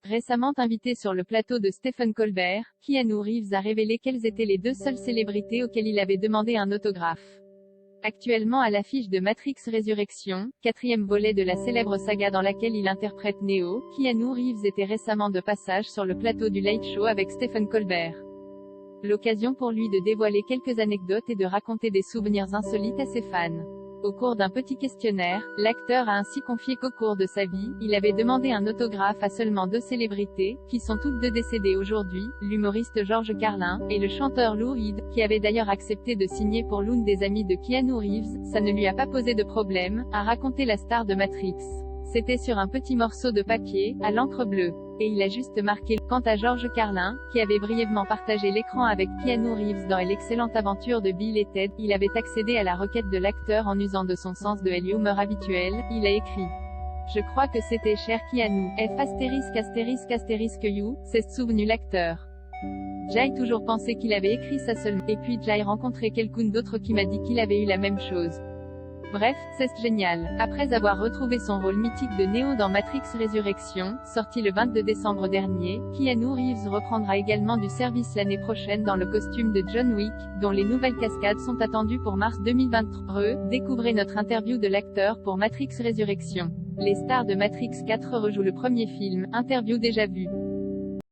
Récemment invité sur le plateau de Stephen Colbert, Keanu Reeves a révélé quelles étaient les 2 seules célébrités auxquelles il avait demandé un autographe. Actuellement à l'affiche de Matrix Résurrection, 4e volet de la célèbre saga dans laquelle il interprète Neo, Keanu Reeves était récemment de passage sur le plateau du Late Show avec Stephen Colbert. L'occasion pour lui de dévoiler quelques anecdotes et de raconter des souvenirs insolites à ses fans. Au cours d'un petit questionnaire, l'acteur a ainsi confié qu'au cours de sa vie, il avait demandé un autographe à seulement 2 célébrités, qui sont toutes 2 décédées aujourd'hui, l'humoriste George Carlin, et le chanteur Lou Reed, qui avait d'ailleurs accepté de signer pour l'une des amies de Keanu Reeves. Ça ne lui a pas posé de problème, a raconté la star de Matrix. C'était sur un petit morceau de papier, à l'encre bleue. Et il a juste marqué. Quant à George Carlin, qui avait brièvement partagé l'écran avec Keanu Reeves dans l'excellente aventure de Bill et Ted, il avait accédé à la requête de l'acteur en usant de son sens de l'humour habituel. Il a écrit: Je crois que c'était cher Keanu, ***** s'est souvenu l'acteur. J'ai toujours pensé qu'il avait écrit ça seulement, et puis j'ai rencontré quelqu'un d'autre qui m'a dit qu'il avait eu la même chose. Bref, c'est génial. Après avoir retrouvé son rôle mythique de Neo dans Matrix Résurrection, sorti le 22 décembre dernier, Keanu Reeves reprendra également du service l'année prochaine dans le costume de John Wick, dont les nouvelles cascades sont attendues pour mars 2023. Découvrez notre interview de l'acteur pour Matrix Résurrection. Les stars de Matrix 4 rejouent le premier film, interview déjà vue.